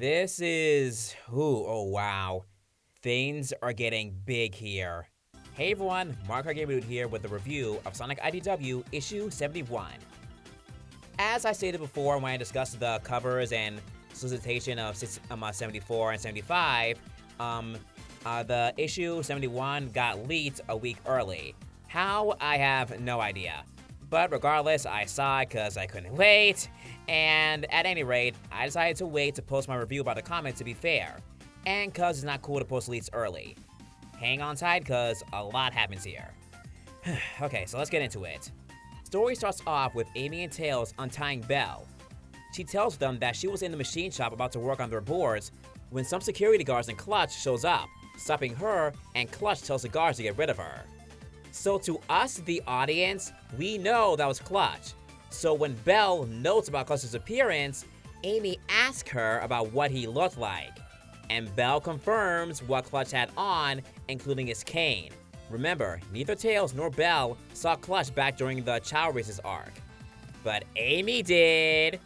This is... Ooh, oh wow. Things are getting big here. Hey everyone, Mark Gameroot here with a review of Sonic IDW issue 71. As I stated before when I discussed the covers and solicitation of 74 and 75, the issue 71 got leaked a week early. How? I have no idea. But regardless, I saw it because I couldn't wait, and at any rate, I decided to wait to post my review about the comic to be fair, and cause it's not cool to post leaks early. Hang on tight cause a lot happens here. Okay, so let's get into it. Story starts off with Amy and Tails untying Belle. She tells them that she was in the machine shop about to work on their boards when some security guards and Clutch shows up, stopping her, and Clutch tells the guards to get rid of her. So to us, the audience, we know that was Clutch. So when Belle notes about Clutch's appearance, Amy asks her about what he looked like. And Belle confirms what Clutch had on, including his cane. Remember, neither Tails nor Belle saw Clutch back during the Child Races arc. But Amy did!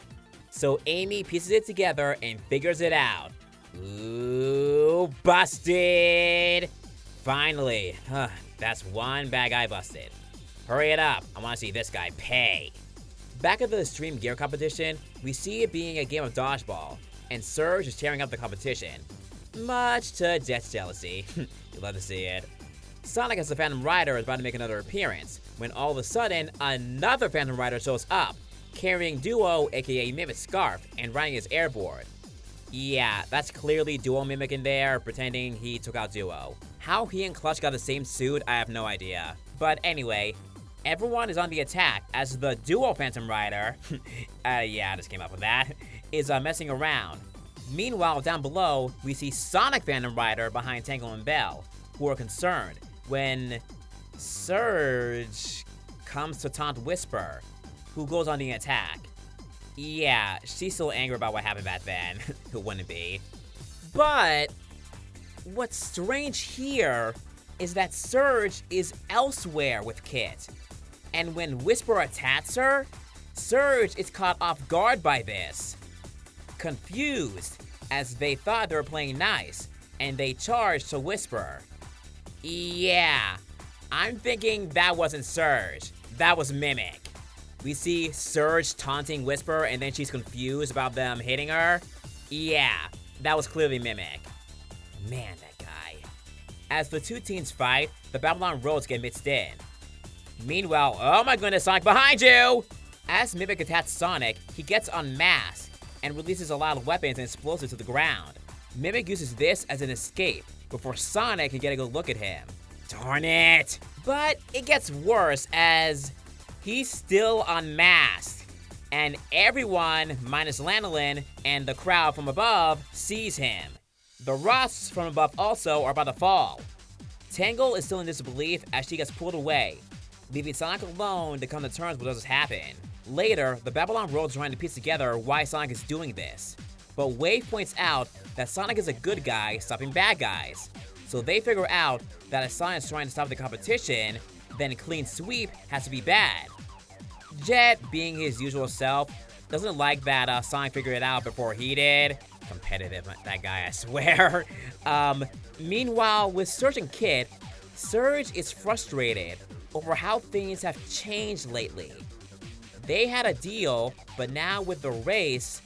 So Amy pieces it together and figures it out. Ooh, busted! Finally, that's one bad guy busted. Hurry it up, I wanna see this guy pay. Back at the Extreme Gear competition, we see it being a game of dodgeball, and Serge is tearing up the competition. Much to Jet's jealousy. You love to see it. Sonic as the Phantom Rider is about to make another appearance, when all of a sudden, another Phantom Rider shows up, carrying Duo, aka Mimic's scarf, and riding his airboard. Yeah, that's clearly Duo Mimic in there, pretending he took out Duo. How he and Clutch got the same suit, I have no idea. But anyway, everyone is on the attack as the Duo Phantom Rider, yeah, I just came up with that, is messing around. Meanwhile, down below, we see Sonic Phantom Rider behind Tangle and Belle, who are concerned when Serge comes to taunt Whisper, who goes on the attack. Yeah, she's still angry about what happened back then. Who wouldn't be? But what's strange here is that Serge is elsewhere with Kit. And when Whisper attacks her, Serge is caught off guard by this. Confused, as they thought they were playing nice, and they charged to Whisper. Yeah, I'm thinking that wasn't Serge, that was Mimic. We see Serge taunting Whisper and then she's confused about them hitting her. Yeah, that was clearly Mimic. Man, that guy. As the two teens fight, the Babylon roads get mixed in. Meanwhile, oh my goodness, Sonic behind you! As Mimic attacks Sonic, he gets unmasked and releases a lot of weapons and explosives to the ground. Mimic uses this as an escape before Sonic can get a good look at him. Darn it! But it gets worse as he's still unmasked, and everyone, minus Lanolin and the crowd from above, sees him. The Rusts from above also are about to fall. Tangle is still in disbelief as she gets pulled away, leaving Sonic alone to come to terms with what just happened. Later, the Babylon Road is trying to piece together why Sonic is doing this, but Wave points out that Sonic is a good guy stopping bad guys. So they figure out that if Sonic is trying to stop the competition, then Clean Sweep has to be bad. Jet, being his usual self, doesn't like that Sonic figured it out before he did. Competitive, that guy, I swear. Meanwhile, with Serge and Kit, Serge is frustrated over how things have changed lately. They had a deal, but now with the race,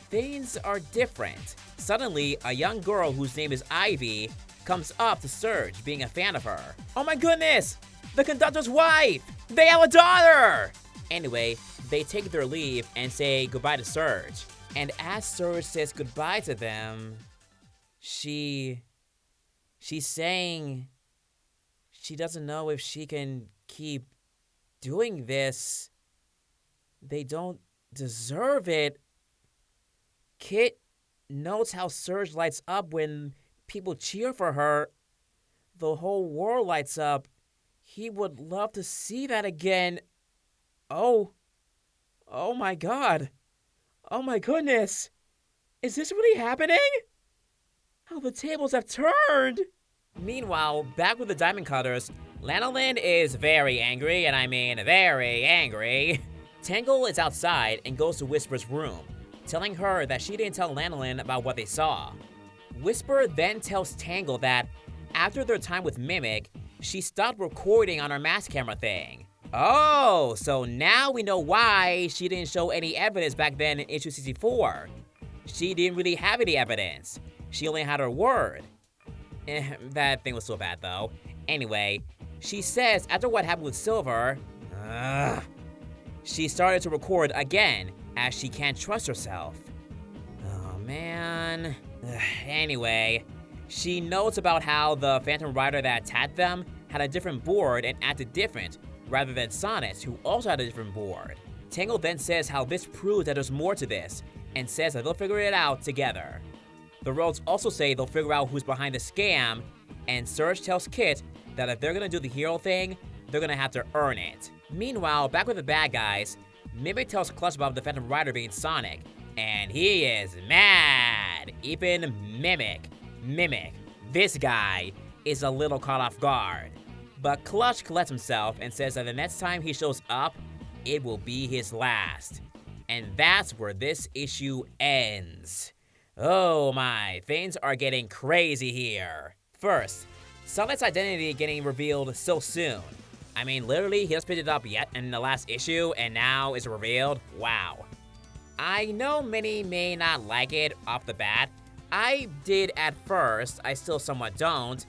things are different. Suddenly, a young girl whose name is Ivy comes up to Serge, being a fan of her. Oh my goodness! The conductor's wife! They have a daughter! Anyway, they take their leave and say goodbye to Serge. And as Serge says goodbye to them, she's saying she doesn't know if she can keep doing this. They don't deserve it. Kit notes how Serge lights up when people cheer for her. The whole world lights up. He would love to see that again. Oh my god. Oh my goodness. Is this really happening? How the tables have turned. Meanwhile, back with the Diamond Cutters, Lanolin is very angry, and I mean very angry. Tangle is outside and goes to Whisper's room. telling her that she didn't tell Lanolin about what they saw. Whisper then tells Tangle that after their time with Mimic, she stopped recording on her mask camera thing. Oh, so now we know why she didn't show any evidence back then in issue 64. She didn't really have any evidence. She only had her word. That thing was so bad though. Anyway, she says after what happened with Silver, she started to record again as she can't trust herself. Oh man. Anyway, she notes about how the Phantom Rider that attacked them had a different board and acted different, rather than Sonic, who also had a different board. Tangle then says how this proves that there's more to this, and says that they'll figure it out together. The Rogues also say they'll figure out who's behind the scam, and Serge tells Kit that if they're gonna do the hero thing, they're gonna have to earn it. Meanwhile, back with the bad guys, Mimic tells Clutch about the Phantom Rider being Sonic, and he is mad. Even Mimic, this guy is a little caught off guard. But Clutch collects himself and says that the next time he shows up, it will be his last. And that's where this issue ends. Oh my, things are getting crazy here. First, Sonic's identity getting revealed so soon. I mean, literally, he just picked it up yet in the last issue, and now it's revealed? Wow. I know many may not like it off the bat. I did at first, I still somewhat don't.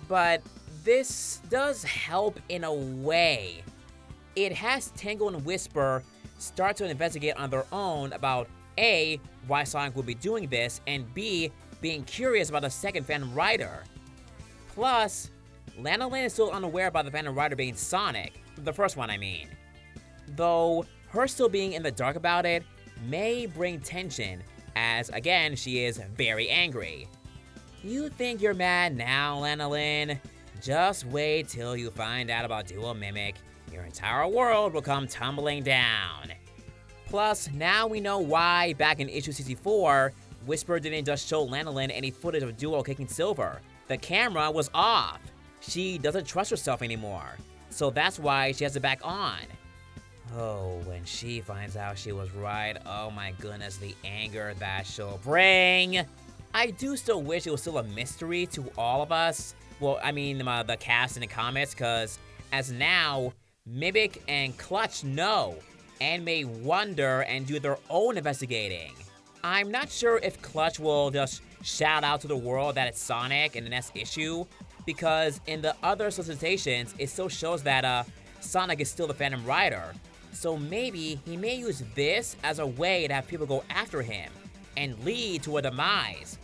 But this does help in a way. It has Tangle and Whisper start to investigate on their own about A, why Sonic would be doing this, and B, being curious about a second Phantom Rider. Plus, Lanolin is still unaware about the Phantom Rider being Sonic, the first one I mean. Though, her still being in the dark about it may bring tension, as again, she is very angry. You think you're mad now, Lanolin? Just wait till you find out about Dual Mimic. Your entire world will come tumbling down. Plus, now we know why, back in issue 64, Whisper didn't just show Lanolin any footage of Duo kicking Silver. The camera was off. She doesn't trust herself anymore, so that's why she has it back on. Oh, when she finds out she was right, oh my goodness, the anger that she'll bring. I do still wish it was still a mystery to all of us. Well, I mean, the cast in the comics, because as now, Mimic and Clutch know, and may wonder and do their own investigating. I'm not sure if Clutch will just shout out to the world that it's Sonic in the next issue, because in the other solicitations, it still shows that Sonic is still the Phantom Rider. So maybe he may use this as a way to have people go after him and lead to a demise.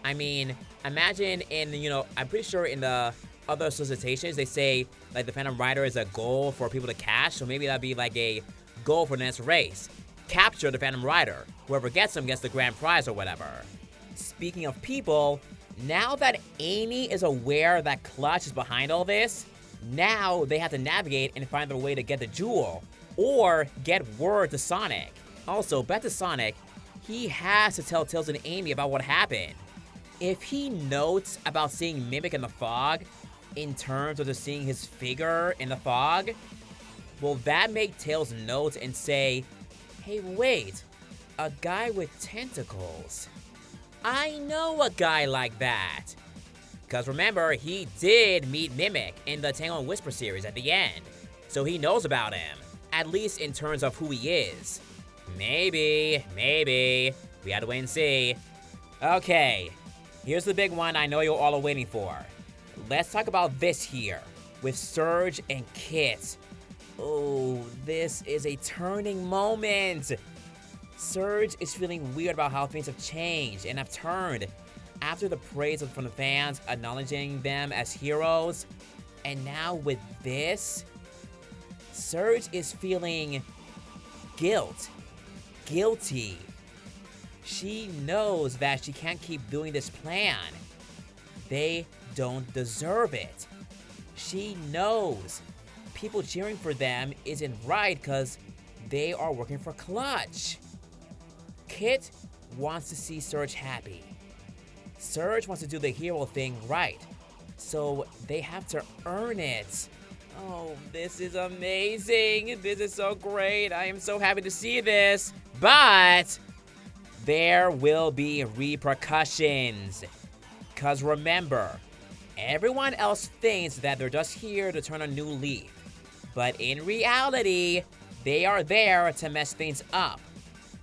I mean, imagine I'm pretty sure in the other solicitations, they say like the Phantom Rider is a goal for people to catch, so maybe that'd be like a goal for the next race. Capture the Phantom Rider. Whoever gets him gets the grand prize or whatever. Speaking of people, now that Amy is aware that Clutch is behind all this, now they have to navigate and find their way to get the jewel, or get word to Sonic. Also, back to Sonic, he has to tell Tails and Amy about what happened. If he notes about seeing Mimic in the fog, in terms of just seeing his figure in the fog, will that make Tails note and say, hey wait, a guy with tentacles? I know a guy like that. Because remember, he did meet Mimic in the Tangle and Whisper series at the end, so he knows about him, at least in terms of who he is. Maybe. We have to wait and see. Okay, here's the big one I know you all are waiting for. Let's talk about this here, with Serge and Kit. Oh, this is a turning moment. Serge is feeling weird about how things have changed and have turned after the praise from the fans acknowledging them as heroes. And now with this, Serge is feeling guilty. She knows that she can't keep doing this plan. They don't deserve it. She knows people cheering for them isn't right because they are working for Clutch. Kit wants to see Serge happy. Serge wants to do the hero thing right, so they have to earn it. Oh, this is amazing. This is so great. I am so happy to see this. But there will be repercussions. Because remember, everyone else thinks that they're just here to turn a new leaf. But in reality, they are there to mess things up.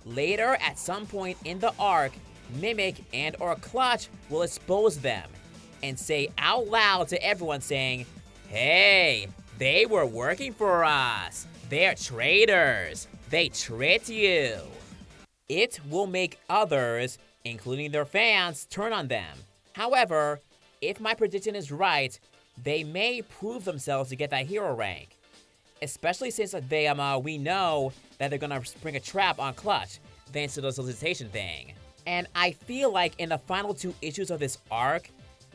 Later, at some point in the arc, Mimic and or Clutch will expose them and say out loud to everyone saying, "Hey, they were working for us. They're traitors. They tricked you." It will make others, including their fans, turn on them. However, if my prediction is right, they may prove themselves to get that hero rank. Especially since we know that they're gonna spring a trap on Clutch, thanks to the solicitation thing. And I feel like in the final 2 issues of this arc,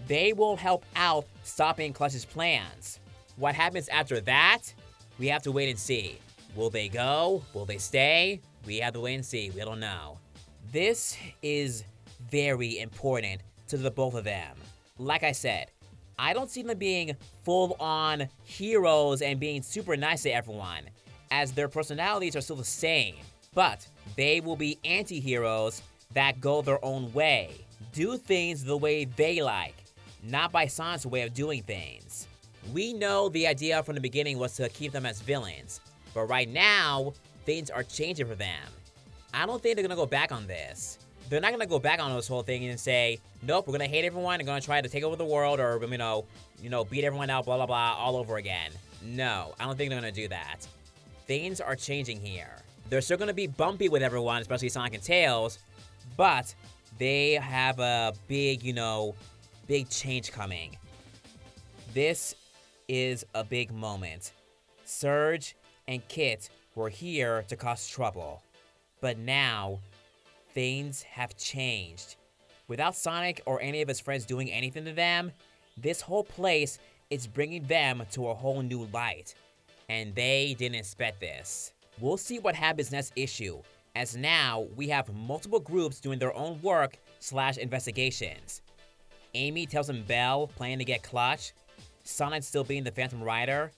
they will help out stopping Clutch's plans. What happens after that? We have to wait and see. Will they go? Will they stay? We have to wait and see. We don't know. This is very important to the both of them. Like I said, I don't see them being full-on heroes and being super nice to everyone, as their personalities are still the same. But they will be anti-heroes that go their own way, do things the way they like, not by Sonic's way of doing things. We know the idea from the beginning was to keep them as villains, but right now, things are changing for them. I don't think they're gonna go back on this. They're not gonna go back on this whole thing and say, nope, we're gonna hate everyone and gonna try to take over the world or, beat everyone out, blah, blah, blah, all over again. No, I don't think they're gonna do that. Things are changing here. They're still gonna be bumpy with everyone, especially Sonic and Tails, but they have a big, big change coming. This is a big moment. Serge and Kit were here to cause trouble, but now things have changed. Without Sonic or any of his friends doing anything to them, this whole place is bringing them to a whole new light, and they didn't expect this. We'll see what happens next issue, as now we have multiple groups doing their own work/investigations. Amy tells him Belle planning to get Clutch, Sonic still being the Phantom Rider,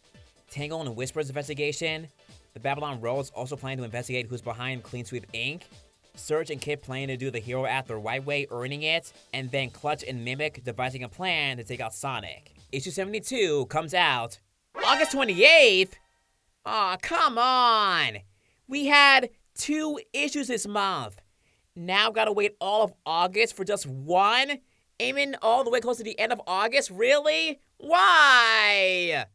Tangle and Whisper's investigation, the Babylon Rogues also planning to investigate who's behind Clean Sweep Inc., Serge and Kid planning to do the hero act the right way, earning it, and then Clutch and Mimic devising a plan to take out Sonic. Issue 72 comes out August 28th? Aw, come on! We had 2 issues this month. Now gotta wait all of August for just one? Aiming all the way close to the end of August? Really? Why?